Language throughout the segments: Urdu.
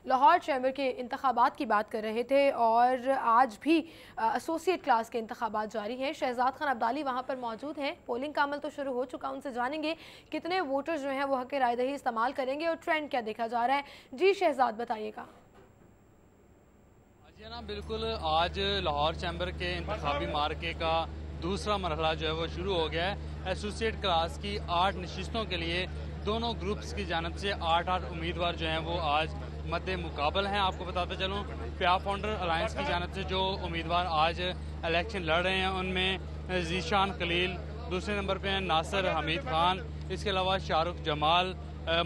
لاہور چیمبر کے انتخابات کی بات کر رہے تھے اور آج بھی ایسوسیٹ کلاس کے انتخابات جاری ہیں. شہزاد خان عبدالی وہاں پر موجود ہیں. پولنگ کا عمل تو شروع ہو چکا, ان سے جانیں گے کتنے ووٹر جو ہیں وہ حق رائے دہی استعمال کریں گے اور ٹرینڈ کیا دیکھا جا رہا ہے. جی شہزاد بتائیے گا. جی نا بالکل, آج لاہور چیمبر کے انتخابی مارکے کا دوسرا مرحلہ جو ہے وہ شروع ہو گیا ہے. ایسوسیٹ کلاس کی 8 نشستوں کے لیے دونوں گروپس کی جانب سے 8 امیدوار جو ہیں وہ آج مد مقابل ہیں. آپ کو بتاتا چلوں, پیاپ فاؤنڈر الائنس کی جانب سے جو امیدوار آج الیکشن لڑ رہے ہیں ان میں ذیشان خلیل, دوسرے نمبر پہ ہیں ناصر حمید خان, اس کے علاوہ شاہ رخ جمال,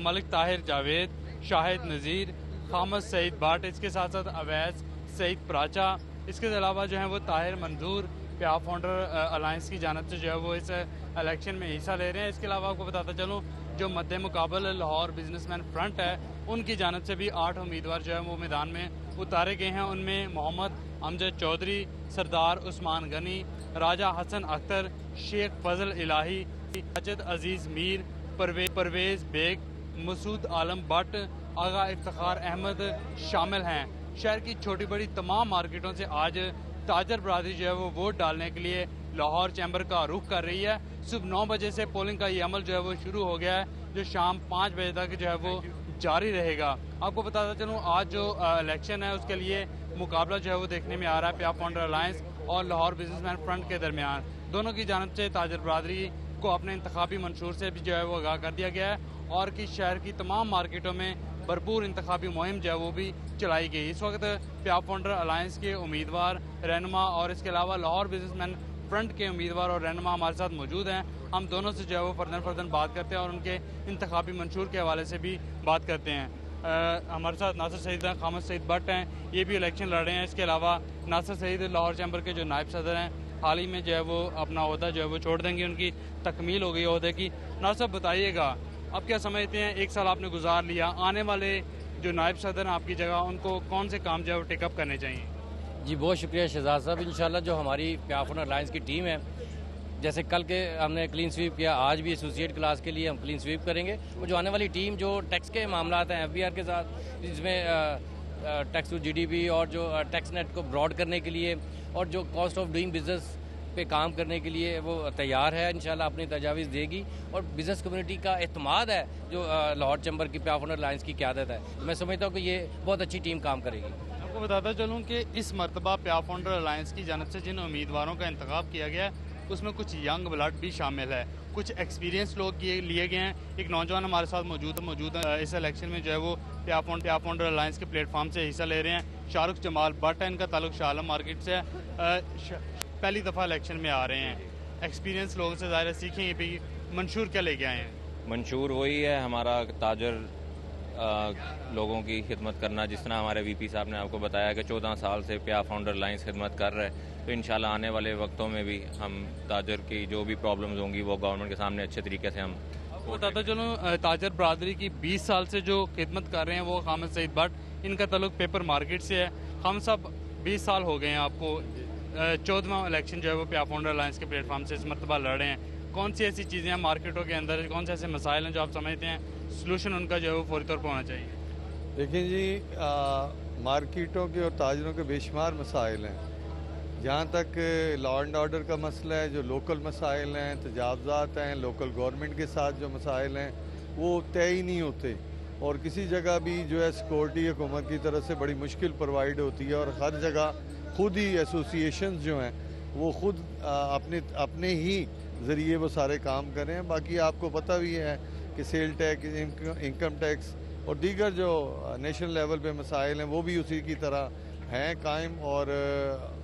ملک طاہر جاوید, شاہد نذیر, خامد سعید بٹ, اس کے ساتھ ساتھ اویس سعید پراچا, اس کے علاوہ جو ہیں وہ طاہر منظور پیاپ فاؤنڈر الائنس کی جانب سے جو ہے وہ اس الیکشن میں حصہ لے رہے ہیں. اس کے علاوہ آپ کو بتاتا چلوں جو مد مقابل لاہور بزنس مین فرنٹ ہے ان کی جانب سے بھی 8 امیدوار جو ہے وہ میدان میں اتارے گئے ہیں. ان میں محمد امجد چودھری, سردار عثمان غنی, راجہ حسن اختر, شیخ فضل الہی, اجد عزیز میر, پرویز بیگ, مسعود عالم بٹ, آغا افتخار احمد شامل ہیں. شہر کی چھوٹی بڑی تمام مارکیٹوں سے آج تاجر برادری جو ہے وہ ووٹ ڈالنے کے لیے لاہور چیمبر کا رخ کر رہی ہے. صبح 9 بجے سے پولنگ کا یہ عمل جو ہے وہ شروع ہو گیا ہے جو شام 5 بجے تک جو ہے وہ جاری رہے گا. آپ کو بتاتا چلوں آج جو الیکشن ہے اس کے لیے مقابلہ جو ہے وہ دیکھنے میں آ رہا ہے پیاپ فاؤنڈر الائنس اور لاہور بزنس مین فرنٹ کے درمیان. دونوں کی جانب سے تاجر برادری کو اپنے انتخابی منشور سے بھی جو ہے وہ آگاہ کر دیا گیا ہے اور کہ شہر کی تمام مارکیٹوں میں بھرپور انتخابی مہم جو ہے وہ بھی چلائی گئی. اس وقت پیاپ فاؤنڈر الائنس کے امیدوار, رہنما اور اس کے علاوہ لاہور بزنس مین فرنٹ کے امیدوار اور رہنما ہمارے ساتھ موجود ہیں. ہم دونوں سے جو ہے وہ فردن بات کرتے ہیں اور ان کے انتخابی منشور کے حوالے سے بھی بات کرتے ہیں. ہمارے ساتھ ناصر سعید ہیں, خامد سعید بٹ ہیں, یہ بھی الیکشن لڑ رہے ہیں. اس کے علاوہ ناصر سعید لاہور چیمبر کے جو نائب صدر ہیں, حال ہی میں جو ہے وہ اپنا عہدہ جو ہے وہ چھوڑ دیں گے, ان کی تکمیل ہو گئی عہدے کی. ناصر بتائیے گا اب کیا سمجھتے ہیں, 1 سال آپ نے گزار لیا, آنے والے جو نائب صدر ہیں آپ کی جگہ ان کو کون سے کام جو ہے وہ ٹیک اپ کرنے چاہیے؟ جی بہت شکریہ شہزاد صاحب. انشاءاللہ جو ہماری پیاپ فاؤنڈر الائنس کی ٹیم ہے, جیسے کل کے ہم نے کلین سویپ کیا, آج بھی ایسوسیٹ کلاس کے لیے ہم کلین سویپ کریں گے. اور جو آنے والی ٹیم جو ٹیکس کے معاملات ہیں FBR کے ساتھ, جس میں ٹیکس ٹو GDP اور جو ٹیکس نیٹ کو براڈ کرنے کے لیے اور جو کاسٹ آف ڈوئنگ بزنس پہ کام کرنے کے لیے وہ تیار ہے, انشاءاللہ اپنی تجاویز دے گی. اور بزنس کمیونٹی کا اعتماد ہے جو لاہور چیمبر کی پیاپ فاؤنڈر الائنس کی قیادت ہے. میں سمجھتا ہوں کہ یہ بہت اچھی ٹیم کام کرے گی. آپ کو بتاتا چلوں کہ اس مرتبہ پیاپ فاؤنڈر الائنس کی جانب سے جن امیدواروں کا انتخاب کیا گیا ہے اس میں کچھ ینگ بلڈ بھی شامل ہے, کچھ ایکسپیرینس لوگ لیے گئے ہیں. ایک نوجوان ہمارے ساتھ موجود ہے اس الیکشن میں جو ہے وہ پیاپ فاؤنڈر الائنس کے پلیٹ فارم سے حصہ لے رہے ہیں. شاہ رخ جمال بٹ ہے, ان کا تعلق شاہ عالم مارکیٹ سے ہے, پہلی دفعہ الیکشن میں آ رہے ہیں. ایکسپیرینس لوگوں سے ظاہر سیکھیں گے بھی. منشور کیا لے کے آئے ہیں؟ منشور وہی ہے ہمارا تاجر لوگوں کی خدمت کرنا. جس طرح ہمارے VP صاحب نے آپ کو بتایا کہ 14 سال سے پیاپ فاؤنڈر الائنس خدمت کر رہے, تو انشاءاللہ آنے والے وقتوں میں بھی ہم تاجر کی جو بھی پرابلمز ہوں گی وہ گورنمنٹ کے سامنے اچھے طریقے سے ہم. بتاتا چلوں تاجر برادری کی 20 سال سے جو خدمت کر رہے ہیں وہ خامد سعید بٹ, ان کا تعلق پیپر مارکیٹ سے ہے. ہم سب 20 سال ہو گئے ہیں آپ کو, 14واں الیکشن جو ہے وہ پیاپ فاؤنڈر الائنس کے پلیٹ فارم سے اس مرتبہ لڑ رہے ہیں. کون سی ایسی چیزیں ہیں مارکیٹوں کے اندر, کون سے ایسے مسائل ہیں جو آپ سمجھتے ہیں سلوشن ان کا جو ہے وہ فوری طور پر ہونا چاہیے؟ دیکھیں جی, مارکیٹوں کے اور تاجروں کے بے شمار مسائل ہیں. جہاں تک لا اینڈ آرڈر کا مسئلہ ہے, جو لوکل مسائل ہیں, تجاوزات ہیں, لوکل گورنمنٹ کے ساتھ جو مسائل ہیں وہ طے ہی نہیں ہوتے. اور کسی جگہ بھی جو ہے سیکورٹی حکومت کی طرف سے بڑی مشکل پرووائڈ ہوتی ہے, اور ہر جگہ خود ہی ایسوسیشنز جو ہیں وہ خود اپنے ہی ذریعے وہ سارے کام کریں ہیں. باقی آپ کو پتہ بھی ہے کہ سیل ٹیکس, انکم ٹیکس اور دیگر جو نیشنل لیول پہ مسائل ہیں وہ بھی اسی کی طرح ہیں قائم, اور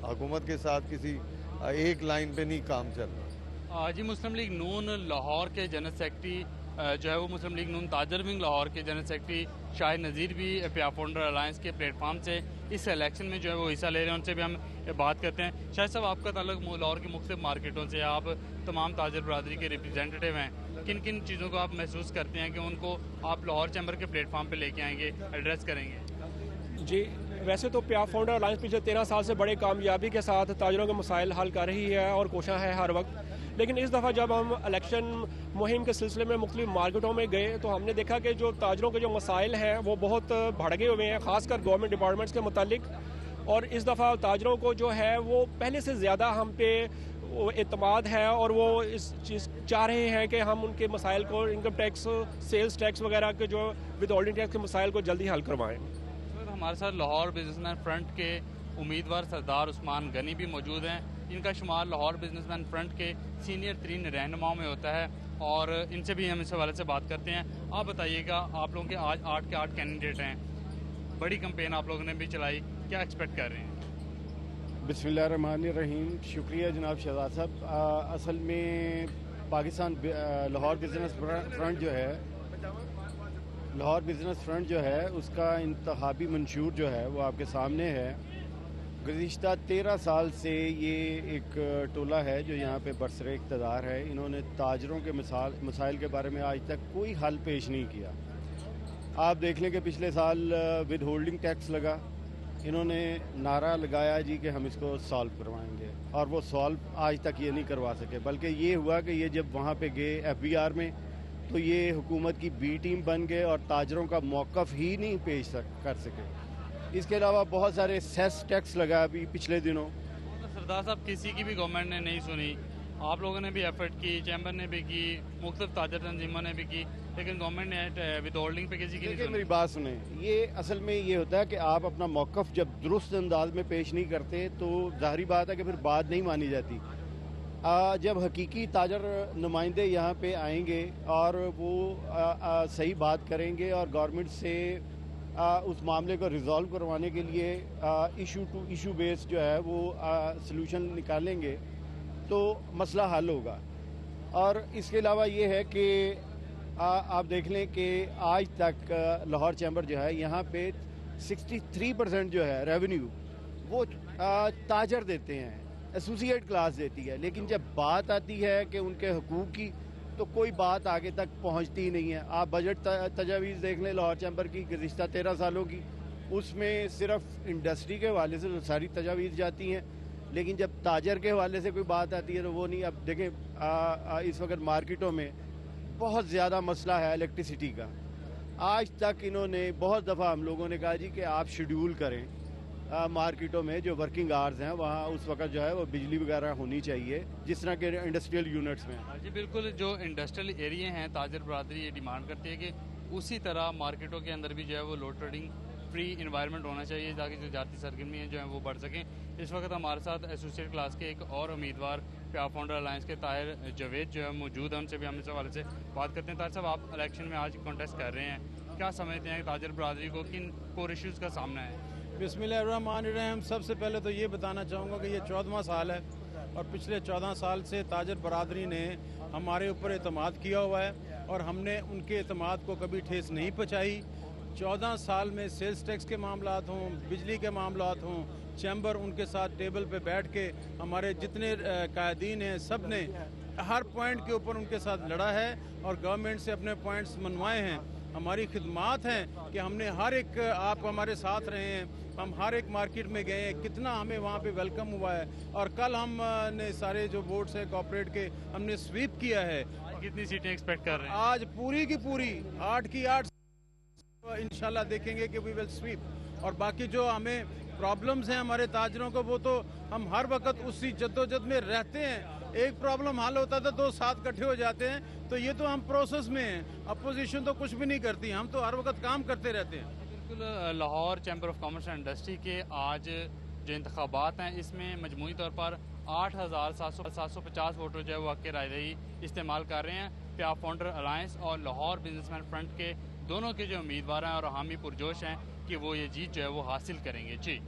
حکومت کے ساتھ کسی ایک لائن پہ نہیں کام چل رہا. جی, مسلم لیگ نون لاہور کے جنرل سیکرٹری جو ہے وہ مسلم لیگ نون تاجر ونگ لاہور کے جنرل سیکرٹری شاہد نذیر بھی پیاپ فاؤنڈر الائنس کے پلیٹ فارم سے اس الیکشن میں جو ہے وہ حصہ لے رہے ہیں. ان سے بھی ہم بات کرتے ہیں. شاہد صاحب, آپ کا تعلق لاہور کی مختلف مارکیٹوں سے, آپ تمام تاجر برادری کے ریپرزینٹیو ہیں. کن کن چیزوں کو آپ محسوس کرتے ہیں کہ ان کو آپ لاہور چیمبر کے پلیٹ فارم پہ لے کے آئیں گے, ایڈریس کریں گے؟ جی, ویسے تو پیاپ فاؤنڈر الائنس پچھلے 13 سال سے بڑے کامیابی کے ساتھ تاجروں کے مسائل حل کر رہی ہے اور کوشاں ہے ہر وقت. لیکن اس دفعہ جب ہم الیکشن مہم کے سلسلے میں مختلف مارکیٹوں میں گئے تو ہم نے دیکھا کہ جو تاجروں کے جو مسائل ہیں وہ بہت بھڑکے ہوئے ہیں، خاص کر گورنمنٹ ڈپارٹمنٹس کے متعلق. اور اس دفعہ تاجروں کو جو ہے وہ پہلے سے زیادہ ہم پہ اعتماد ہے اور وہ اس چیز چاہ رہے ہیں کہ ہم ان کے مسائل کو، انکم ٹیکس، سیلز ٹیکس وغیرہ کے جو ود ہولڈنگ ٹیکس کے مسائل کو جلدی حل کروائیں. ہمارے ساتھ لاہور بزنس مین فرنٹ کے امیدوار سردار عثمان غنی بھی موجود ہیں. ان کا شمار لاہور بزنس مین فرنٹ کے سینئر ترین رہنماؤں میں ہوتا ہے اور ان سے بھی ہم اس حوالے سے بات کرتے ہیں. آپ بتائیے گا، آپ لوگوں کے آج 8 کے 8 کینڈیڈیٹ ہیں، بڑی کمپین آپ لوگوں نے بھی چلائی، کیا ایکسپیکٹ کر رہے ہیں؟ بسم اللہ الرحمن الرحیم. شکریہ جناب شہزاد صاحب. اصل میں پاکستان لاہور بزنس فرنٹ جو ہے اس کا انتخابی منشور جو ہے وہ آپ کے سامنے ہے. گزشتہ 13 سال سے یہ ایک ٹولہ ہے جو یہاں پہ برسر اقتدار ہے. انہوں نے تاجروں کے مسائل کے بارے میں آج تک کوئی حل پیش نہیں کیا. آپ دیکھ لیں کہ پچھلے سال ود ہولڈنگ ٹیکس لگا، انہوں نے نعرہ لگایا جی کہ ہم اس کو سالو کروائیں گے، اور وہ سالو آج تک یہ نہیں کروا سکے. بلکہ یہ ہوا کہ یہ جب وہاں پہ گئے FBR میں تو یہ حکومت کی B ٹیم بن گئے اور تاجروں کا موقف ہی نہیں پیش کر سکے. اس کے علاوہ بہت سارے سیس ٹیکس لگا ابھی پچھلے دنوں. سردار صاحب، کسی کی بھی گورنمنٹ نے نہیں سنی، آپ لوگوں نے بھی ایفرٹ کی، چیمبر نے بھی کی، مختلف تاجر تنظیموں نے بھی کی، لیکن گورنمنٹ نے ود ہولڈنگ پہ کسی کی نہیں سنی. میری بات سنیں، یہ اصل میں یہ ہوتا ہے کہ آپ اپنا موقف جب درست انداز میں پیش نہیں کرتے تو ظاہری بات ہے کہ پھر بات نہیں مانی جاتی. جب حقیقی تاجر نمائندے یہاں پہ آئیں گے اور وہ صحیح بات کریں گے اور گورنمنٹ سے اس معاملے کو ریزالو کروانے کے لیے ایشو ٹو ایشو بیس جو ہے وہ سلوشن نکالیں گے تو مسئلہ حل ہوگا. اور اس کے علاوہ یہ ہے کہ آپ دیکھ لیں کہ آج تک لاہور چیمبر جو ہے یہاں پہ 63% جو ہے ریونیو وہ تاجر دیتے ہیں، ایسوسیٹ کلاس دیتی ہے. لیکن جب بات آتی ہے کہ ان کے حقوق کی تو کوئی بات آگے تک پہنچتی ہی نہیں ہے. آپ بجٹ تجاویز دیکھ لیں لاہور چیمبر کی گزشتہ 13 سالوں کی، اس میں صرف انڈسٹری کے حوالے سے ساری تجاویز جاتی ہیں، لیکن جب تاجر کے حوالے سے کوئی بات آتی ہے تو وہ نہیں. اب دیکھیں اس وقت مارکیٹوں میں بہت زیادہ مسئلہ ہے الیکٹریسٹی کا. آج تک انہوں نے بہت دفعہ ہم لوگوں نے کہا جی کہ آپ شیڈول کریں مارکیٹوں میں جو ورکنگ آورز ہیں وہاں اس وقت جو ہے وہ بجلی وغیرہ ہونی چاہیے جس طرح کے انڈسٹریل یونٹس میں. جی بالکل، جو انڈسٹریل ایریے ہیں تاجر برادری یہ ڈیمانڈ کرتی ہے کہ اسی طرح مارکیٹوں کے اندر بھی جو ہے وہ لوڈ شیڈنگ فری انوائرمنٹ ہونا چاہیے تاکہ جو تجارتی سرگرمیاں جو ہیں وہ بڑھ سکیں. اس وقت ہمارے ساتھ ایسوسیٹ کلاس کے ایک اور امیدوار پیاف فاؤنڈر الائنس کے طاہر جاوید جو ہے موجود ہیں، ان سے بھی ہم اس حوالے سے بات کرتے ہیں. طاہر صاحب، آپ الیکشن میں آج کانٹیسٹ کر رہے ہیں، کیا سمجھتے ہیں کہ تاجر برادری کو کن کور ایشوز کا سامنا ہے؟ بسم اللہ الرحمن الرحیم. سب سے پہلے تو یہ بتانا چاہوں گا کہ یہ 14واں سال ہے اور پچھلے 14 سال سے تاجر برادری نے ہمارے اوپر اعتماد کیا ہوا ہے اور ہم نے ان کے اعتماد کو کبھی ٹھیس نہیں پہنچائی. 14 سال میں سیلز ٹیکس کے معاملات ہوں، بجلی کے معاملات ہوں، چیمبر ان کے ساتھ ٹیبل پہ بیٹھ کے ہمارے جتنے قائدین ہیں سب نے ہر پوائنٹ کے اوپر ان کے ساتھ لڑا ہے اور گورنمنٹ سے اپنے پوائنٹس منوائے ہیں. ہماری خدمات ہیں کہ ہم نے ہر ایک، آپ ہمارے ساتھ رہے ہیں، ہم ہر ایک مارکیٹ میں گئے ہیں، کتنا ہمیں وہاں پہ ویلکم ہوا ہے. اور کل ہم نے سارے جو بورڈز ہیں کارپوریٹ کے ہم نے سویپ کیا ہے. کتنی سیٹیں ایکسپیکٹ کر رہے ہیں؟ آج پوری کی پوری 8 کی 8 انشاءاللہ دیکھیں گے کہ وی ول سویپ. اور باقی جو ہمیں پرابلمز ہیں ہمارے تاجروں کو وہ تو ہم ہر وقت اسی جدوجہد میں رہتے ہیں. ایک پرابلم حل ہوتا تھا 2 ساتھ اکٹھے ہو جاتے ہیں، تو یہ تو ہم پروسیس میں ہیں. اپوزیشن تو کچھ بھی نہیں کرتی، ہم تو ہر وقت کام کرتے رہتے ہیں. بالکل، Lahore chamber of commerce and industry کے آج جو انتخابات ہیں اس میں مجموعی طور پر 8,750 ووٹر جو ہے وہ حق رائے دہی استعمال کر رہے ہیں. پیاف فاؤنڈر الائنس اور لاہور بزنس مین فرنٹ کے دونوں کے جو امیدوار ہیں اور حامی پرجوش ہیں کہ وہ یہ جیت جو ہے وہ حاصل کریں گے. جی